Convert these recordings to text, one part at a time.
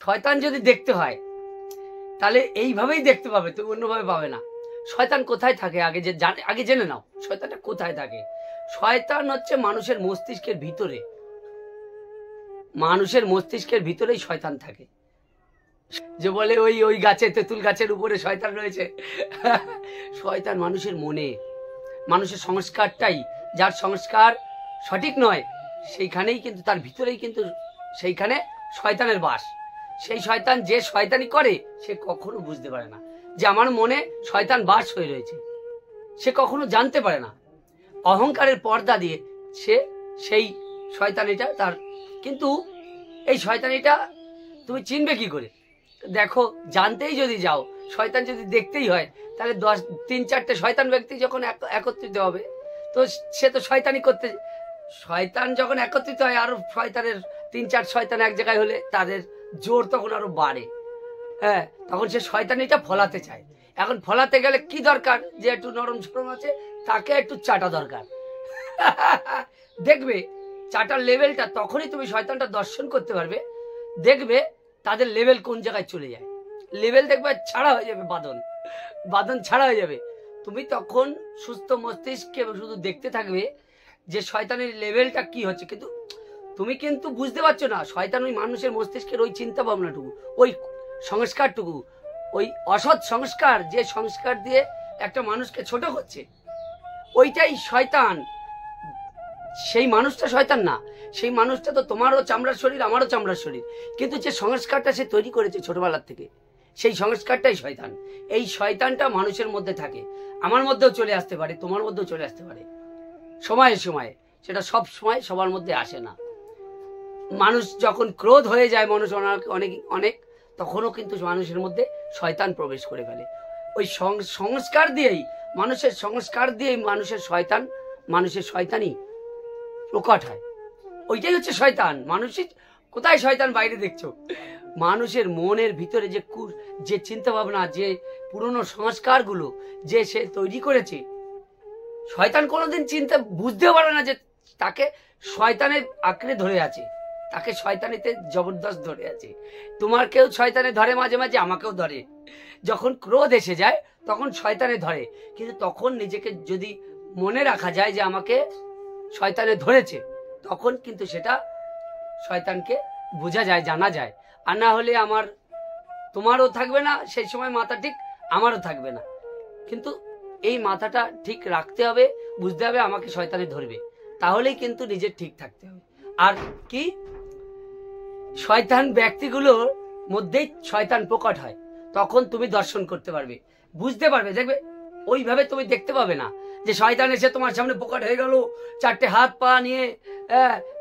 শয়তান যদি দেখতে হয় তাহলে এইভাবেই দেখতে পাবে, তুমি অন্যভাবে পাবে না। শয়তান কোথায় থাকে আগে জেনে নাও, শয়তানটা কোথায় থাকে। শয়তান হচ্ছে মানুষের মস্তিষ্কের ভিতরে, মানুষের মস্তিষ্কের ভিতরেই শয়তান থাকে। যে বলে ওই গাছে, তেঁতুল গাছের উপরে শয়তান রয়েছে, শয়তান মানুষের মনে, মানুষের সংস্কারটাই, যার সংস্কার সঠিক নয় সেইখানেই কিন্তু, তার ভিতরেই কিন্তু সেইখানে শয়তানের বাস। সেই শয়তান যে শয়তানি করে সে কখনো বুঝতে পারে না যে আমার মনে শয়তান বাস হয়ে রয়েছে, সে কখনো জানতে পারে না। অহংকারের পর্দা দিয়ে সে সেই শয়তানিটা তার, কিন্তু এই শয়তানিটা তুমি চিনবে কি করে? দেখো, জানতেই যদি যাও, শয়তান যদি দেখতেই হয়, তাহলে 3-4টে শয়তান ব্যক্তি যখন একত্রিত হবে, তো সে তো শয়তানি করতে, শয়তান যখন একত্রিত হয়, আরো শয়তানের 3-4 শয়তান এক জায়গায় হলে তাদের জোর তখন আরো বাড়ে। হ্যাঁ, তখন সে শয়তানিটা ফলাতে চায়। এখন ফলাতে গেলে কি দরকার? যে একটু নরম সরম আছে তাকে একটু চাটা দরকার। দেখবে চাটার লেভেলটা, তখনই তুমি শয়তানটা দর্শন করতে পারবে। দেখবে তাদের লেভেল কোন জায়গায় চলে যায়, লেভেল দেখবে ছাড়া হয়ে যাবে, বাঁধন ছাড়া হয়ে যাবে। তুমি তখন সুস্থ মস্তিষ্কে শুধু দেখতে থাকবে যে শয়তানের লেভেলটা কি হচ্ছে, কিন্তু তুমি কিন্তু বুঝতে পারছো না শয়তান ওই মানুষের মস্তিষ্কের ওই চিন্তা ভাবনাটুকু, ওই সংস্কারটুকু, ওই অসৎ সংস্কার, যে সংস্কার দিয়ে একটা মানুষকে ছোট করছে, ওইটাই শয়তান। সেই মানুষটা শয়তান না, সেই মানুষটা তো তোমারও চামড়ার শরীর, আমারও চামড়ার শরীর, কিন্তু যে সংস্কারটা সে তৈরি করেছে ছোটবেলার থেকে, সেই সংস্কারটাই শয়তান। এই শয়তানটা মানুষের মধ্যে থাকে, আমার মধ্যেও চলে আসতে পারে, তোমার মধ্যেও চলে আসতে পারে সময়ে সময়ে, সেটা সব সময় সবার মধ্যে আসে না। মানুষ যখন ক্রোধ হয়ে যায়, মানুষ অনেক অনেক তখনও কিন্তু মানুষের মধ্যে শয়তান প্রবেশ করে ফেলে। ওই সংস্কার দিয়েই, মানুষের সংস্কার দিয়েই মানুষের শয়তানি প্রকট হয়। ওইটাই হচ্ছে শয়তান। মানুষের কোথায় শয়তান বাইরে দেখছো? মানুষের মনের ভিতরে যে চিন্তা ভাবনা, যে পুরনো সংস্কারগুলো যে সে তৈরি করেছে, শয়তান কোনোদিন বুঝতেও পারে না যে তাকে শয়তানের আঁকড়ে ধরে আছে, তাকে শয়তানিতে জবরদস্ত ধরে আছে। তোমাকেও শয়তানে ধরে, মাঝে মাঝে আমাকেও ধরে। যখন ক্রোধ এসে যায় তখন শয়তানে ধরে, কিন্তু তখন নিজেকে যদি মনে রাখা যায় যে আমাকে শয়তানে ধরেছে, তখন কিন্তু সেটা শয়তানকে বোঝা যায়, জানা যায়। আর না হলে তোমারও থাকবে না সেই সময় মাথা ঠিক, আমারও থাকবে না। কিন্তু এই মাথাটা ঠিক রাখতে হবে, বুঝতে হবে আমাকে শয়তানে ধরবে, তাহলেই কিন্তু নিজের ঠিক থাকতে হবে। আর কি, শয়তান ব্যক্তিগুলোর মধ্যেই শয়তান প্রকট হয়, তখন তুমি দর্শন করতে পারবে, বুঝতে পারবে। দেখবে ওইভাবে তুমি দেখতে পাবে না যে শয়তান এসে তোমার সামনে প্রকট হয়ে গেল 4টে হাত পা নিয়ে,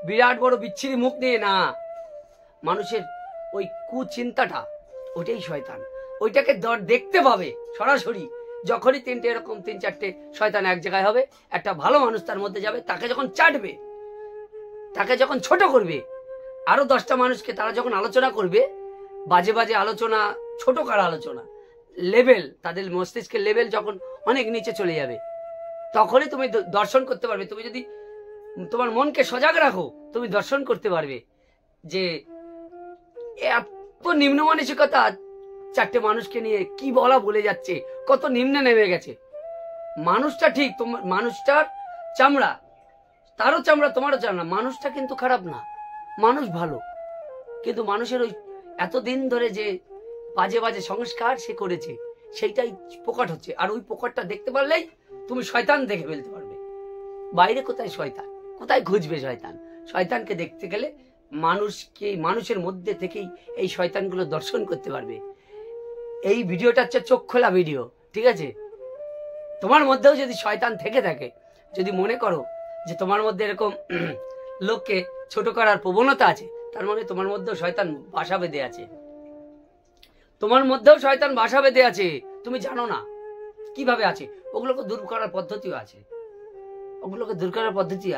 বিরাট বড় বিচ্ছিরি মুখ নিয়ে, না। মানুষের ওই কুচিন্তাটা, ওইটাই শয়তান। ওইটাকে দেখতে পাবে সরাসরি যখনই 3-4টে শয়তান এক জায়গায় হবে, একটা ভালো মানুষ তার মধ্যে যাবে, তাকে যখন চাটবে, তাকে যখন ছোট করবে, আরো 10টা মানুষকে তারা যখন আলোচনা করবে, বাজে বাজে আলোচনা, ছোট কার আলোচনা, লেভেল, তাদের মস্তিষ্কের লেভেল যখন অনেক নিচে চলে যাবে, তখনই তুমি দর্শন করতে পারবে। তুমি যদি তোমার মনকে সজাগ রাখো, তুমি দর্শন করতে পারবে যে এত নিম্ন মানসিকতা 4টে মানুষকে নিয়ে কি বলে যাচ্ছে, কত নিম্নে নেমে গেছে। মানুষটা ঠিক, তোমার মানুষটার চামড়া, তারও চামড়া, তোমারও চামড়া, মানুষটা কিন্তু খারাপ না, মানুষ ভালো। কিন্তু মানুষের ওই এতদিন ধরে যে বাজে বাজে সংস্কার সে করেছে, সেইটাই প্রকট হচ্ছে। আর ওই প্রকটটা দেখতে পারলেই তুমি শয়তান দেখে ফেলতে পারবে। বাইরে কোথায় শয়তান, কোথায় খুঁজবে শয়তান? শয়তানকে দেখতে গেলে মানুষের মধ্যে থেকেই এই শয়তানগুলো দর্শন করতে পারবে। এই ভিডিওটা হচ্ছে চোখ খোলা ভিডিও, ঠিক আছে? তোমার মধ্যেও যদি শয়তান থেকে থাকে, যদি মনে করো যে তোমার মধ্যে এরকম লোককে ছোট করার প্রবণতা আছে, তার মানে তোমার মধ্যেও শয়তান বাসা বেঁধে আছে, তোমার মধ্যেও শয়তান বাসা বেঁধে আছে, তুমি জানো না কিভাবে আছে। ওগুলোকে দূর করার পদ্ধতিও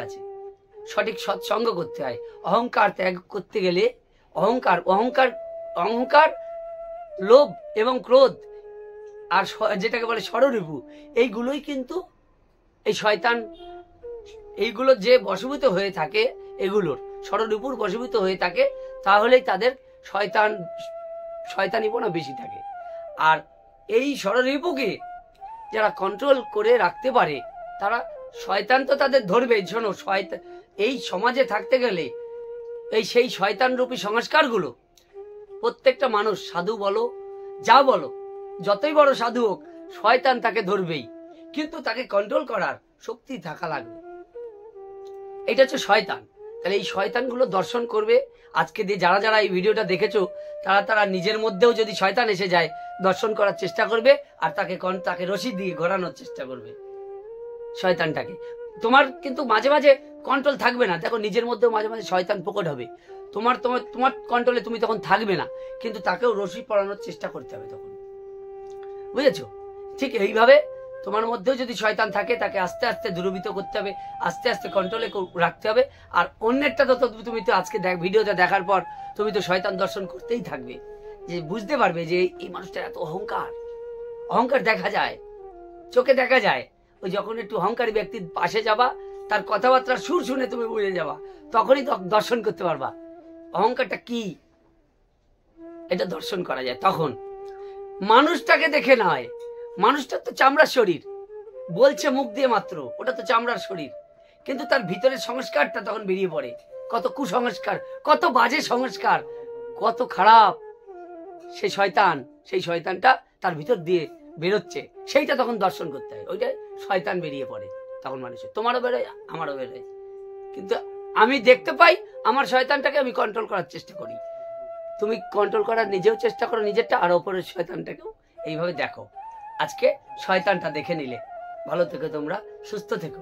আছে, সঠিক সৎসঙ্গ করতে হয়। অহংকার ত্যাগ করতে গেলে, অহংকার, লোভ এবং ক্রোধ, আর যেটাকে বলে ষড়রিপু, এইগুলোই কিন্তু এই শয়তান, এইগুলো যে বশীভূত হয়ে থাকে, এগুলোর ষড়রিপুর বশীভূত হয়ে থাকে, তাহলেই তাদের শয়তান শয়তানিপনা বেশি থাকে। আর এই ষড়রিপুকে যারা কন্ট্রোল করে রাখতে পারে তারা, শয়তান তো তাদের ধরবে। শোনো, শয়তান এই সমাজে থাকতে গেলে সেই শয়তান রূপী সংস্কারগুলো প্রত্যেকটা মানুষ, সাধু বলো যা বলো, যতই বড় সাধু হোক, শয়তান তাকে ধরবেই, কিন্তু তাকে কন্ট্রোল করার শক্তি থাকা লাগবে। এটা হচ্ছে শয়তান। তাহলে এই শয়তানগুলো দর্শন করবে। আজকে দিয়ে যারা যারা এই ভিডিওটা দেখেছো তারা নিজের মধ্যেও যদি শয়তান এসে যায় দর্শন করার চেষ্টা করবে, আর তাকে রশি দিয়ে ঘোরানোর চেষ্টা করবে শয়তানটাকে। তোমার কিন্তু মাঝে মাঝে কন্ট্রোল থাকবে না। দেখো, নিজের মধ্যেও মাঝে মাঝে শয়তান প্রকট হবে। তোমার কন্ট্রোলে তুমি তখন থাকবে না, কিন্তু তাকেও রশি পরানোর চেষ্টা করতে হবে তখন। বুঝেছো? ঠিক এইভাবে তোমার মধ্যেও যদি শয়তান থাকে তাকে আস্তে আস্তে দূরীভূত করতে হবে, আস্তে আস্তে কন্ট্রোলে রাখতে হবে। আর অন্যেরটা তো তুমি তো আজকে ভিডিওটা দেখার পর তুমি তো শয়তান দর্শন করতেই থাকবে, যে বুঝতে পারবে যে এই মানুষটার এত অহংকার দেখা যায়, চোখে দেখা যায়। ওই যখন একটু অহংকারী ব্যক্তির পাশে যাবা, তার কথাবার্তার সুর শুনে তুমি বুঝে যাবা, তখনই দর্শন করতে পারবা অহংকারটা কি, এটা দর্শন করা যায় তখন। মানুষটাকে দেখে নয়, মানুষটার তো চামড়ার শরীর, বলছে মুখ দিয়ে মাত্র, ওটা তো চামড়ার শরীর, কিন্তু তার ভিতরের সংস্কারটা তখন বেরিয়ে পড়ে। কত কুসংস্কার, কত বাজে সংস্কার, কত খারাপ সেই শয়তানটা তার ভিতর দিয়ে বেরোচ্ছে, সেইটা তখন দর্শন করতে হয়। ওইটা শয়তান বেরিয়ে পড়ে তখন মানুষের, তোমারও বেরোয় আমারও বেরোয়। কিন্তু আমি দেখতে পাই আমার শয়তানটাকে আমি কন্ট্রোল করার চেষ্টা করি। তুমি কন্ট্রোল করার নিজেও চেষ্টা করো নিজেরটা, আর ওপরের শয়তানটাকেও এইভাবে দেখো। আজকে শয়তানটা দেখে নিলে। ভালো থেকো তোমরা, সুস্থ থেকো।